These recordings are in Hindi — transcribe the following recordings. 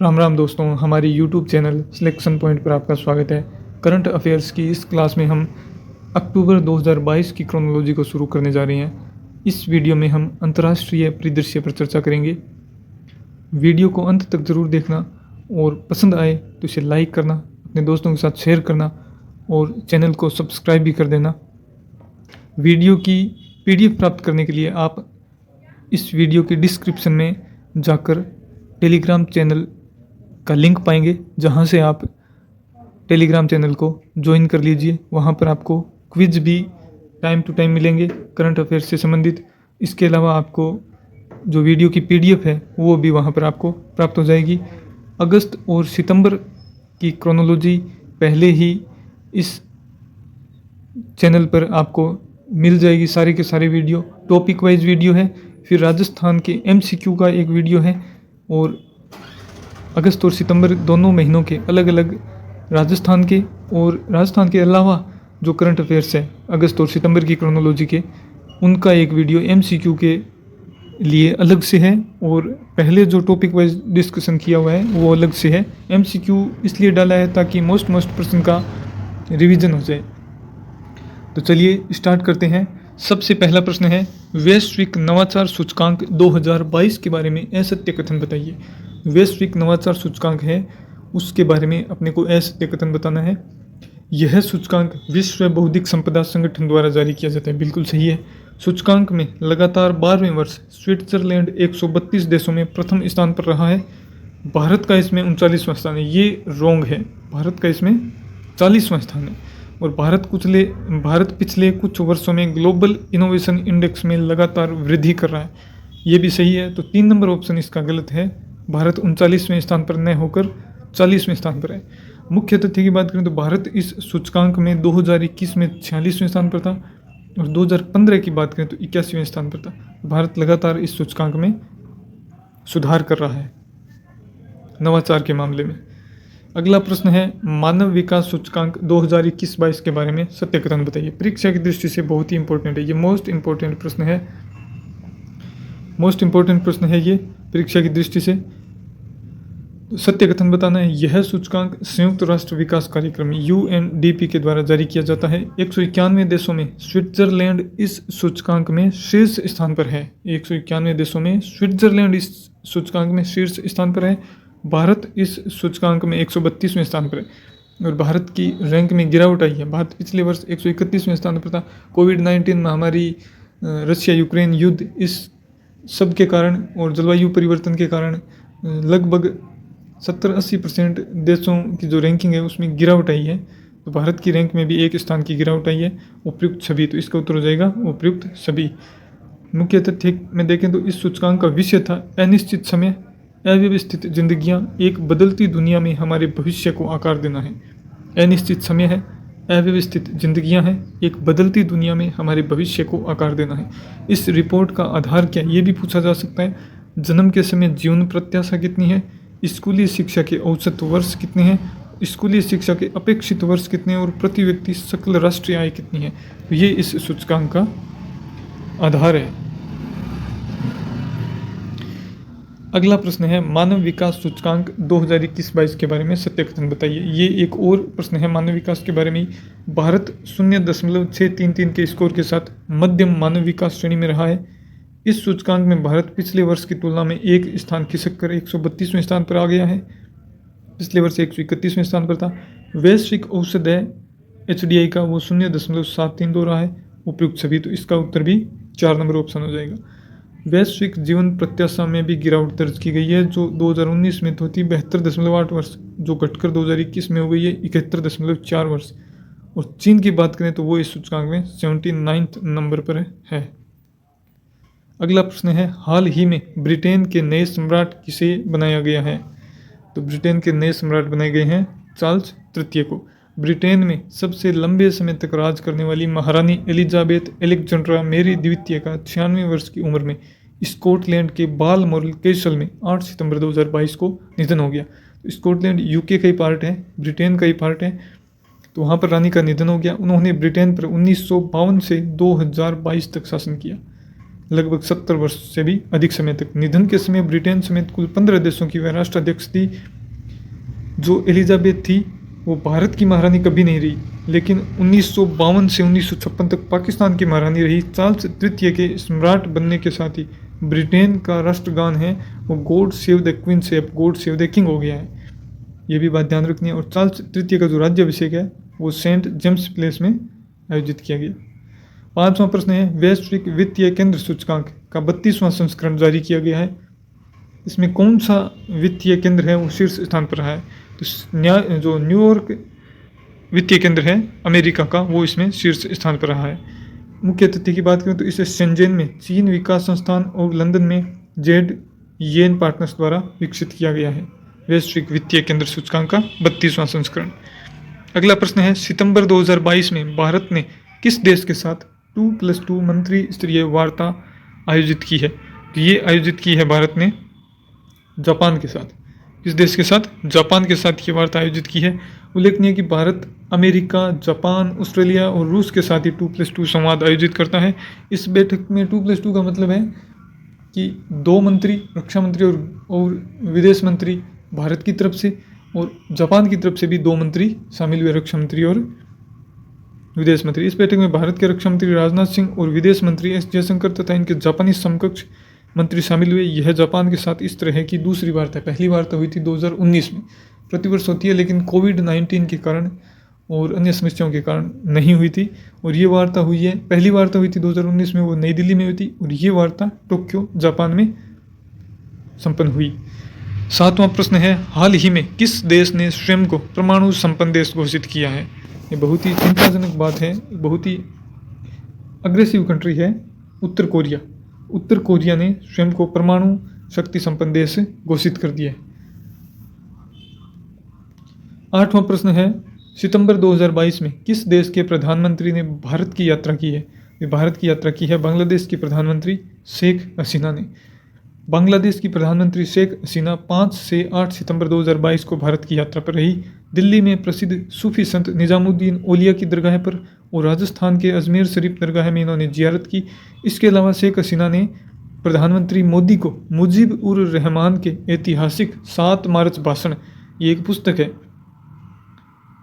राम राम दोस्तों, हमारी यूट्यूब चैनल सिलेक्शन पॉइंट पर आपका स्वागत है। करंट अफेयर्स की इस क्लास में हम अक्टूबर 2022 की क्रोनोलॉजी को शुरू करने जा रहे हैं। इस वीडियो में हम अंतर्राष्ट्रीय परिदृश्य पर चर्चा करेंगे। वीडियो को अंत तक ज़रूर देखना और पसंद आए तो इसे लाइक करना, अपने दोस्तों के साथ शेयर करना और चैनल को सब्सक्राइब भी कर देना। वीडियो की PDF प्राप्त करने के लिए आप इस वीडियो के डिस्क्रिप्शन में जाकर टेलीग्राम चैनल का लिंक पाएंगे, जहां से आप टेलीग्राम चैनल को ज्वाइन कर लीजिए। वहां पर आपको क्विज भी टाइम टू टाइम मिलेंगे करंट अफेयर्स से संबंधित। इसके अलावा आपको जो वीडियो की PDF है वो भी वहां पर आपको प्राप्त हो जाएगी। अगस्त और सितंबर की क्रोनोलॉजी पहले ही इस चैनल पर आपको मिल जाएगी। सारे के सारे वीडियो टॉपिक वाइज वीडियो है। फिर राजस्थान के MCQ का एक वीडियो है और अगस्त और सितंबर दोनों महीनों के अलग अलग राजस्थान के अलावा जो करंट अफेयर्स है अगस्त और सितंबर की क्रोनोलॉजी के, उनका एक वीडियो MCQ के लिए अलग से है और पहले जो टॉपिक वाइज डिस्कशन किया हुआ है वो अलग से है। MCQ इसलिए डाला है ताकि मोस्ट प्रश्न का रिवीजन हो जाए। तो चलिए स्टार्ट करते हैं। सबसे पहला प्रश्न है, वैश्विक नवाचार सूचकांक 2022 के बारे में असत्य कथन बताइए। वैश्विक नवाचार सूचकांक है, उसके बारे में अपने को असत्य कथन बताना है। यह सूचकांक विश्व बौद्धिक संपदा संगठन द्वारा जारी किया जाता है। बिल्कुल सही है। सूचकांक में लगातार 12वें वर्ष स्विट्जरलैंड 132 देशों में प्रथम स्थान पर रहा है। भारत का इसमें 39वां स्थान है। ये रॉन्ग है। भारत का इसमें 40वां स्थान है और भारत पिछले कुछ वर्षों में ग्लोबल इनोवेशन इंडेक्स में लगातार वृद्धि कर रहा है। ये भी सही है। तो 3 नंबर ऑप्शन इसका गलत है। भारत 39वें स्थान पर न होकर 40वें स्थान पर है। मुख्य तथ्य की बात करें तो भारत इस सूचकांक में 2021 में 46वें स्थान पर था और 2015 की बात करें तो 81वें स्थान पर था। भारत लगातार इस सूचकांक में सुधार कर रहा है नवाचार के मामले में। अगला प्रश्न है, मानव विकास सूचकांक 2021-22 के बारे में सत्य कथन बताइए। परीक्षा की दृष्टि से बहुत ही इंपॉर्टेंट है। ये मोस्ट इंपॉर्टेंट प्रश्न है ये परीक्षा की दृष्टि से। सत्य कथन बताना है। यह सूचकांक संयुक्त राष्ट्र विकास कार्यक्रम UNDP के द्वारा जारी किया जाता है। 191 देशों में स्विट्जरलैंड इस सूचकांक में शीर्ष स्थान पर है। 191 देशों में स्विट्जरलैंड इस सूचकांक में शीर्ष स्थान पर है। भारत इस सूचकांक में 132वें स्थान पर है और भारत की रैंक में गिरावट आई है। भारत पिछले वर्ष 131वें स्थान पर था। कोविड-19 महामारी, रशिया यूक्रेन युद्ध, इस सब के कारण और जलवायु परिवर्तन के कारण लगभग 70-80% देशों की जो रैंकिंग है उसमें गिरावट आई है। तो भारत की रैंक में भी 1 स्थान की गिरावट आई है। उपयुक्त सभी, तो इसका उत्तर हो जाएगा उपयुक्त सभी। मुख्य तथ्य में देखें तो इस सूचकांक का विषय था अनिश्चित समय, अव्यवस्थित जिंदगियां, एक बदलती दुनिया में हमारे भविष्य को आकार देना है। अनिश्चित समय है, अव्यवस्थित जिंदगियां हैं, एक बदलती दुनिया में हमारे भविष्य को आकार देना है। इस रिपोर्ट का आधार क्या है ये भी पूछा जा सकता है। जन्म के समय जीवन प्रत्याशा कितनी है, स्कूली शिक्षा के औसत वर्ष कितने हैं, स्कूली शिक्षा के अपेक्षित वर्ष कितने हैं और प्रति व्यक्ति सकल राष्ट्रीय आय कितनी है। तो ये इस सूचकांक का आधार है। अगला प्रश्न है, मानव विकास सूचकांक 2021-22 के बारे में सत्य कथन बताइए। ये एक और प्रश्न है मानव विकास के बारे में। भारत 0.633 के स्कोर के साथ मध्यम मानव विकास श्रेणी में रहा है। इस सूचकांक में भारत पिछले वर्ष की तुलना में 1 स्थान खिसक कर 132वें स्थान पर आ गया है। पिछले वर्ष 131वें स्थान पर था। वैश्विक औसत है HDI का वो 0.732 रहा है। उपयुक्त सभी, तो इसका उत्तर भी 4 नंबर ऑप्शन हो जाएगा। वैश्विक जीवन प्रत्याशा में भी गिरावट दर्ज की गई है, जो 2019 में तो थी 72.8 वर्ष, जो घटकर 2021 में हो गई है 71.4 वर्ष। और चीन की बात करें तो वो इस सूचकांक में 79 नंबर पर है। अगला प्रश्न है, हाल ही में ब्रिटेन के नए सम्राट किसे बनाया गया है। तो ब्रिटेन के नए सम्राट बनाए गए हैं चार्ल्स तृतीय को। ब्रिटेन में सबसे लंबे समय तक राज करने वाली महारानी एलिजाबेथ एलेक्जेंड्रा मेरी द्वितीय का 96 वर्ष की उम्र में स्कॉटलैंड के बालमोरल कैसल में 8 सितंबर 2022 को निधन हो गया। तो स्कॉटलैंड UK का ही पार्ट है, ब्रिटेन का ही पार्ट है। तो वहाँ पर रानी का निधन हो गया। उन्होंने ब्रिटेन पर 1952 से 2022 तक शासन किया। लगभग 70 वर्ष से भी अधिक समय तक। निधन के समय ब्रिटेन समेत कुल 15 देशों की वह राष्ट्राध्यक्ष थी। जो एलिजाबेथ थी वो भारत की महारानी कभी नहीं रही, लेकिन 1952 से 1956 तक पाकिस्तान की महारानी रही। चार्ल्स तृतीय के सम्राट बनने के साथ ही ब्रिटेन का राष्ट्रगान है वो गॉड सेव द क्वीन से अब गॉड सेव द किंग हो गया है, ये भी बात ध्यान रखनी है। और चार्ल्स तृतीय का जो राज्याभिषेक है वो सेंट जेम्स प्लेस में आयोजित किया गया। 5वां प्रश्न है, वैश्विक वित्तीय केंद्र सूचकांक का 32वां संस्करण जारी किया गया है। इसमें कौन सा वित्तीय केंद्र है वो शीर्ष स्थान पर रहा है? तो जो न्यूयॉर्क वित्तीय केंद्र है अमेरिका का वो इसमें शीर्ष स्थान पर रहा है। मुख्य तथ्य की बात करें तो इसे शेंजेन में चीन विकास संस्थान और लंदन में जेड येन पार्टनर्स द्वारा विकसित किया गया है। वैश्विक वित्तीय केंद्र सूचकांक का 32वां संस्करण। अगला प्रश्न है, सितंबर 2022 में भारत ने किस देश के साथ 2+2 मंत्री स्तरीय वार्ता आयोजित की है? तो ये आयोजित की है भारत ने जापान के साथ। किस देश के साथ? जापान के साथ ये वार्ता आयोजित की है। उल्लेखनीय कि भारत अमेरिका, जापान, ऑस्ट्रेलिया और रूस के साथ ही 2+2 संवाद आयोजित करता है। इस बैठक में 2+2 का मतलब है कि 2 मंत्री, रक्षा मंत्री और विदेश मंत्री भारत की तरफ से, और जापान की तरफ से भी 2 मंत्री शामिल हुए, रक्षा मंत्री और विदेश मंत्री। इस बैठक में भारत के रक्षा मंत्री राजनाथ सिंह और विदेश मंत्री एस जयशंकर तथा इनके जापानी समकक्ष मंत्री शामिल हुए। यह जापान के साथ इस तरह की दूसरी वार्ता है। पहली वार्ता हुई थी 2019 में, प्रतिवर्ष होती है लेकिन कोविड-19 के कारण और अन्य समस्याओं के कारण नहीं हुई थी। और ये वार्ता हुई है, पहली वार्ता हुई थी 2019 में, वो नई दिल्ली में हुई थी, और ये वार्ता टोक्यो जापान में संपन्न हुई। 7वां प्रश्न है, हाल ही में किस देश ने स्वयं को परमाणु संपन्न देश घोषित किया है? ये बहुत ही चिंताजनक बात है, बहुत ही अग्रेसिव कंट्री है उत्तर कोरिया। उत्तर कोरिया ने स्वयं को परमाणु शक्ति संपन्न देश घोषित कर दिया है। 8वां प्रश्न है, सितंबर 2022 में किस देश के प्रधानमंत्री ने भारत की यात्रा की है? भारत की यात्रा की है बांग्लादेश की प्रधानमंत्री शेख हसीना ने। बांग्लादेश की प्रधानमंत्री शेख हसीना 5 से 8 सितंबर 2022 को भारत की यात्रा पर रही। दिल्ली में प्रसिद्ध सूफी संत निजामुद्दीन औलिया की दरगाह पर और राजस्थान के अजमेर शरीफ दरगाह में इन्होंने जियारत की। इसके अलावा शेख हसीना ने प्रधानमंत्री मोदी को मुजीब उर रहमान के ऐतिहासिक 7 मार्च भाषण, ये एक पुस्तक है,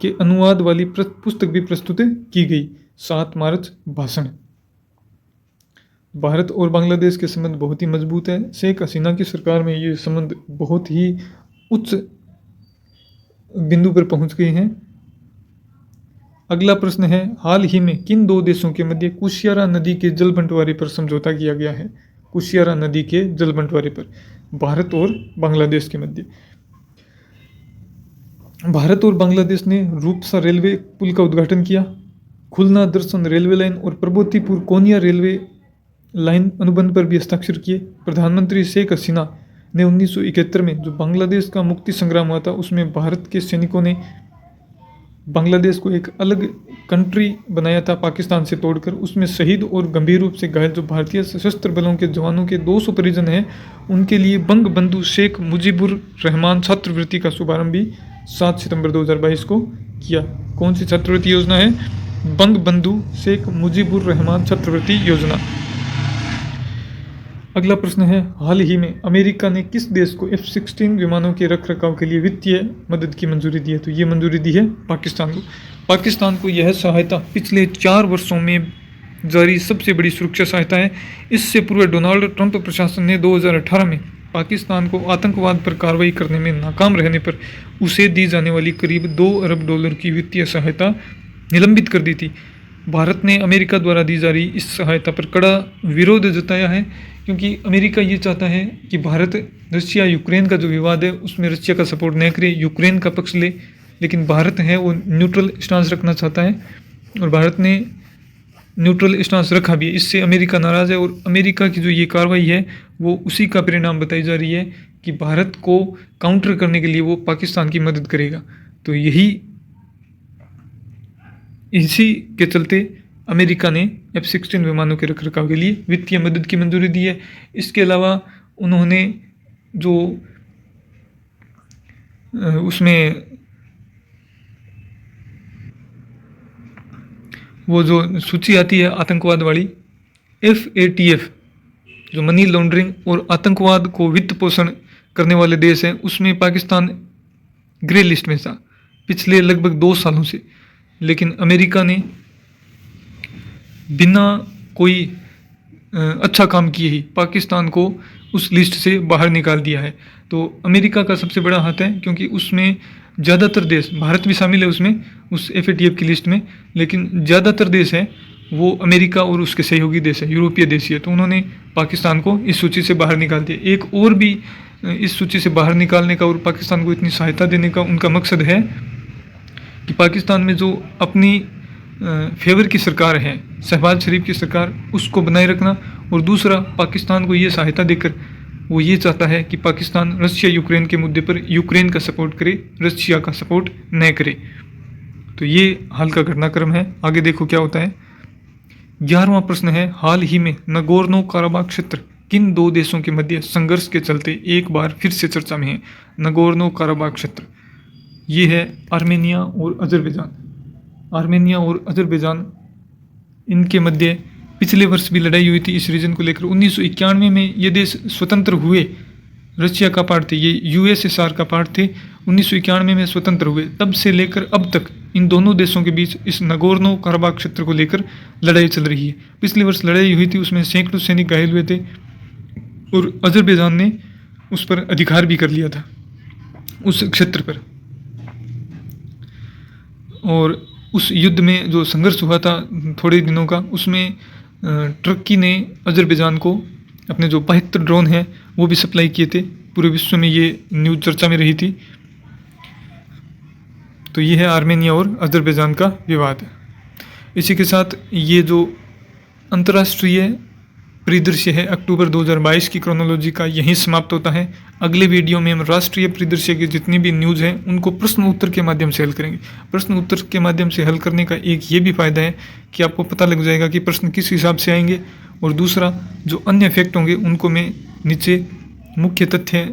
के अनुवाद वाली पुस्तक भी प्रस्तुत की गई। 7 मार्च भाषण। भारत और बांग्लादेश के संबंध बहुत ही मजबूत है। शेख हसीना की सरकार में ये संबंध बहुत ही उच्च बिंदु पर पहुंच गए हैं। अगला प्रश्न है, हाल ही में किन 2 देशों के मध्य कुशियारा नदी के जल बंटवारे पर समझौता किया गया है? कुशियारा नदी के जल बंटवारे पर भारत और बांग्लादेश के मध्य। भारत और बांग्लादेश ने रूपसा रेलवे पुल का उद्घाटन किया। खुलना दर्शन रेलवे लाइन और प्रबोधिपुर कोनिया रेलवे लाइन अनुबंध पर भी हस्ताक्षर किए। प्रधानमंत्री शेख हसीना ने 1971 में जो बांग्लादेश का मुक्ति संग्राम हुआ था उसमें भारत के सैनिकों ने बांग्लादेश को एक अलग कंट्री बनाया था पाकिस्तान से तोड़कर। उसमें शहीद और गंभीर रूप से घायल जो भारतीय सशस्त्र बलों के जवानों के 200 परिजन हैं, उनके लिए बंग बंधु शेख मुजीबुर रहमान छात्रवृत्ति का शुभारंभ भी 7 सितंबर 2022 को किया। कौन सी छात्रवृत्ति योजना है? बंग बंधु शेख मुजीबुर रहमान छात्रवृत्ति योजना। अगला प्रश्न है, हाल ही में अमेरिका ने किस देश को F-16 विमानों के रखरखाव के लिए वित्तीय मदद की मंजूरी दी है? तो ये मंजूरी दी है पाकिस्तान को। पाकिस्तान को यह सहायता पिछले 4 वर्षों में जारी सबसे बड़ी सुरक्षा सहायता है। इससे पूर्व डोनाल्ड ट्रंप प्रशासन ने 2018 में पाकिस्तान को आतंकवाद पर कार्रवाई करने में नाकाम रहने पर उसे दी जाने वाली करीब $2 अरब की वित्तीय सहायता निलंबित कर दी थी। भारत ने अमेरिका द्वारा दी जा रही इस सहायता पर कड़ा विरोध जताया है, क्योंकि अमेरिका ये चाहता है कि भारत रशिया यूक्रेन का जो विवाद है उसमें रशिया का सपोर्ट न करे, यूक्रेन का पक्ष ले, लेकिन भारत है वो न्यूट्रल स्टांस रखना चाहता है और भारत ने न्यूट्रल स्टांस रखा भी है। इससे अमेरिका नाराज़ है और अमेरिका की जो ये कार्रवाई है वो उसी का परिणाम बताई जा रही है कि भारत को काउंटर करने के लिए वो पाकिस्तान की मदद करेगा। तो इसी के चलते अमेरिका ने F-16 विमानों के रखरखाव के लिए वित्तीय मदद की मंजूरी दी है। इसके अलावा उन्होंने जो उसमें वो जो सूची आती है आतंकवाद वाली FATF जो मनी लॉन्ड्रिंग और आतंकवाद को वित्त पोषण करने वाले देश हैं उसमें पाकिस्तान ग्रे लिस्ट में था पिछले लगभग 2 सालों से। लेकिन अमेरिका ने बिना कोई अच्छा काम किए ही पाकिस्तान को उस लिस्ट से बाहर निकाल दिया है। तो अमेरिका का सबसे बड़ा हाथ है, क्योंकि उसमें ज़्यादातर देश, भारत भी शामिल है उसमें, उस FATF की लिस्ट में, लेकिन ज़्यादातर देश हैं वो अमेरिका और उसके सहयोगी देश है, यूरोपीय देश ही है। तो उन्होंने पाकिस्तान को इस सूची से बाहर निकाल दिया। एक और भी इस सूची से बाहर निकालने का और पाकिस्तान को इतनी सहायता देने का उनका मकसद है कि पाकिस्तान में जो अपनी फेवर की सरकार है, शहबाज शरीफ की सरकार, उसको बनाए रखना। और दूसरा, पाकिस्तान को ये सहायता देकर वो ये चाहता है कि पाकिस्तान रशिया यूक्रेन के मुद्दे पर यूक्रेन का सपोर्ट करे, रशिया का सपोर्ट न करे। तो ये हाल का घटनाक्रम है। आगे देखो क्या होता है। 11वां प्रश्न है, हाल ही में नगोर्नो काराबाख क्षेत्र किन 2 देशों के मध्य संघर्ष के चलते एक बार फिर से चर्चा में है? नगोर्नो काराबाख क्षेत्र ये है आर्मेनिया और अजरबैजान। आर्मेनिया और अजरबैजान, इनके मध्य पिछले वर्ष भी लड़ाई हुई थी इस रीजन को लेकर। 1991 में ये देश स्वतंत्र हुए, रशिया का पार्ट थे, ये USSR का पार्ट थे। 1991 में स्वतंत्र हुए, तब से लेकर अब तक इन दोनों देशों के बीच इस नगोर्नो काराबाख क्षेत्र को लेकर लड़ाई चल रही है। पिछले वर्ष लड़ाई हुई थी, उसमें सैकड़ों सैनिक घायल हुए थे और अजरबैजान ने उस पर अधिकार भी कर लिया था, उस क्षेत्र पर। और उस युद्ध में जो संघर्ष हुआ था थोड़े दिनों का, उसमें तुर्की ने अजरबैजान को अपने जो 72 ड्रोन हैं वो भी सप्लाई किए थे। पूरे विश्व में ये न्यूज़ चर्चा में रही थी। तो ये है आर्मेनिया और अजरबैजान का विवाद। इसी के साथ ये जो अंतर्राष्ट्रीय परिदृश्य है अक्टूबर 2022 की क्रोनोलॉजी का यहीं समाप्त होता है। अगले वीडियो में हम राष्ट्रीय परिदृश्य की जितनी भी न्यूज़ हैं उनको प्रश्न उत्तर के माध्यम से हल करेंगे। प्रश्न उत्तर के माध्यम से हल करने का एक ये भी फ़ायदा है कि आपको पता लग जाएगा कि प्रश्न किस हिसाब से आएंगे, और दूसरा जो अन्य फैक्ट होंगे उनको मैं नीचे मुख्य तथ्य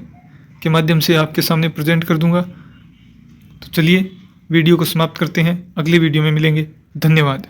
के माध्यम से आपके सामने प्रेजेंट कर दूंगा। तो चलिए वीडियो को समाप्त करते हैं, अगले वीडियो में मिलेंगे। धन्यवाद।